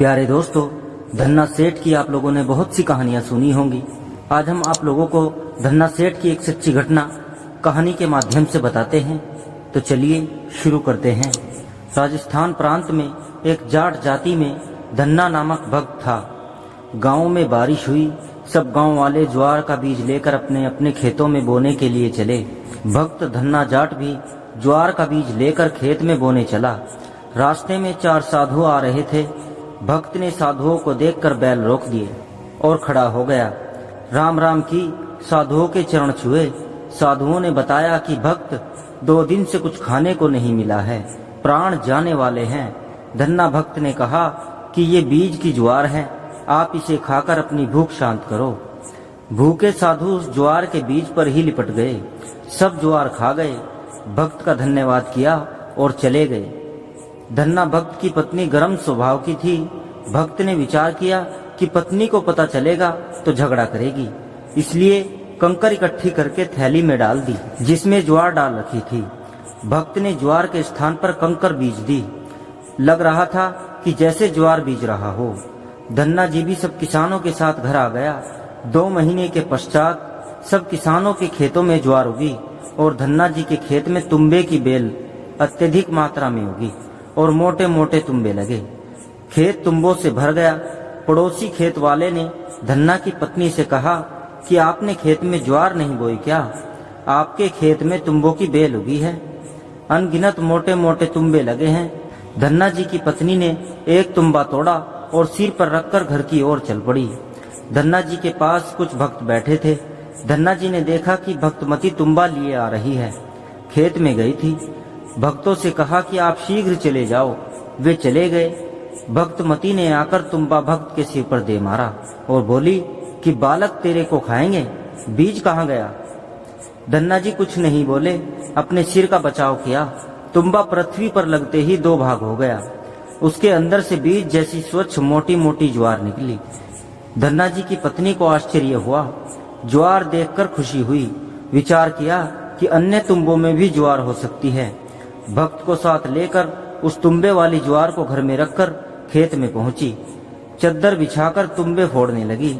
प्यारे दोस्तों, धन्ना सेठ की आप लोगों ने बहुत सी कहानियां सुनी होंगी। आज हम आप लोगों को धन्ना सेठ की एक सच्ची घटना कहानी के माध्यम से बताते हैं। तो चलिए शुरू करते हैं। राजस्थान प्रांत में एक जाट जाति में धन्ना नामक भक्त था। गांव में बारिश हुई। सब गांव वाले ज्वार का बीज लेकर अपने अपने खेतों में बोने के लिए चले। भक्त धन्ना जाट भी ज्वार का बीज लेकर खेत में बोने चला। रास्ते में 4 साधु आ रहे थे। भक्त ने साधुओं को देखकर बैल रोक दिए और खड़ा हो गया। राम राम की साधुओं के चरण छुए। साधुओं ने बताया कि भक्त 2 दिन से कुछ खाने को नहीं मिला है, प्राण जाने वाले हैं। धन्ना भक्त ने कहा कि ये बीज की ज्वार है, आप इसे खाकर अपनी भूख शांत करो। भूखे साधु उस ज्वार के बीज पर ही लिपट गए। सब ज्वार खा गए। भक्त का धन्यवाद किया और चले गए। धन्ना भक्त की पत्नी गर्म स्वभाव की थी। भक्त ने विचार किया कि पत्नी को पता चलेगा तो झगड़ा करेगी, इसलिए कंकर इकट्ठी करके थैली में डाल दी जिसमें ज्वार डाल रखी थी। भक्त ने ज्वार के स्थान पर कंकर बीज दी। लग रहा था कि जैसे ज्वार बीज रहा हो। धन्ना जी भी सब किसानों के साथ घर आ गया। 2 महीने के पश्चात सब किसानों के खेतों में ज्वार उगी और धन्ना जी के खेत में तुम्बे की बेल अत्यधिक मात्रा में उगी और मोटे मोटे तुम्बे लगे। खेत तुम्बों से भर गया। पड़ोसी खेत वाले ने धन्ना की पत्नी से कहा कि आपने खेत में ज्वार नहीं बोई क्या? आपके खेत में तुम्बों की बेल उगी है, अनगिनत मोटे मोटे तुम्बे लगे हैं। धन्ना जी की पत्नी ने एक तुम्बा तोड़ा और सिर पर रखकर घर की ओर चल पड़ी। धन्ना जी के पास कुछ भक्त बैठे थे। धन्ना जी ने देखा कि भक्तमती तुम्बा लिए आ रही है। खेत में गई थी। भक्तों से कहा कि आप शीघ्र चले जाओ। वे चले गए। भक्तमती ने आकर तुम्बा भक्त के सिर पर दे मारा और बोली कि बालक तेरे को खाएंगे, बीज कहाँ गया? धन्ना जी कुछ नहीं बोले, अपने सिर का बचाव किया। तुम्बा पृथ्वी पर लगते ही 2 भाग हो गया। उसके अंदर से बीज जैसी स्वच्छ मोटी मोटी ज्वार निकली। धन्ना जी की पत्नी को आश्चर्य हुआ। ज्वार देखकर खुशी हुई। विचार किया कि अन्य तुम्बों में भी ज्वार हो सकती है। भक्त को साथ लेकर उस तुम्बे वाली ज्वार को घर में रखकर खेत में पहुंची। चद्दर बिछाकर तुम्बे फोड़ने लगी।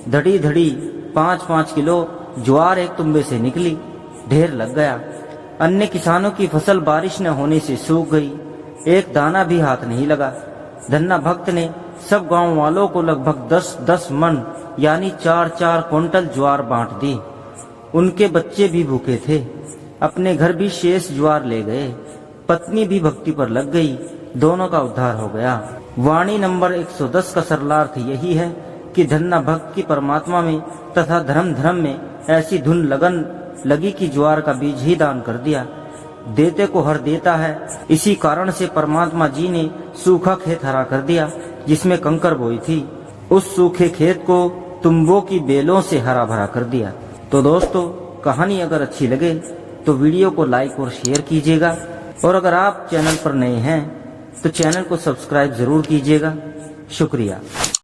धड़ी धड़ी 5-5 किलो ज्वार एक तुम्बे से निकली। ढेर लग गया। अन्य किसानों की फसल बारिश न होने से सूख गई। एक दाना भी हाथ नहीं लगा। धन्ना भक्त ने सब गांव वालों को लगभग 10-10 मन यानी 4-4 क्विंटल ज्वार बांट दी। उनके बच्चे भी भूखे थे। अपने घर भी शेष ज्वार ले गए। पत्नी भी भक्ति पर लग गई। दोनों का उद्धार हो गया। वाणी नंबर 110 का सरलार्थ यही है कि धन्ना भक्त की परमात्मा में तथा धर्म में ऐसी धुन लगन लगी कि ज्वार का बीज ही दान कर दिया। देते को हर देता है। इसी कारण से परमात्मा जी ने सूखा खेत हरा कर दिया जिसमें कंकर बोई थी। उस सूखे खेत को तुम्बों की बेलों से हरा भरा कर दिया। तो दोस्तों, कहानी अगर अच्छी लगे तो वीडियो को लाइक और शेयर कीजिएगा, और अगर आप चैनल पर नए हैं तो चैनल को सब्सक्राइब जरूर कीजिएगा। शुक्रिया।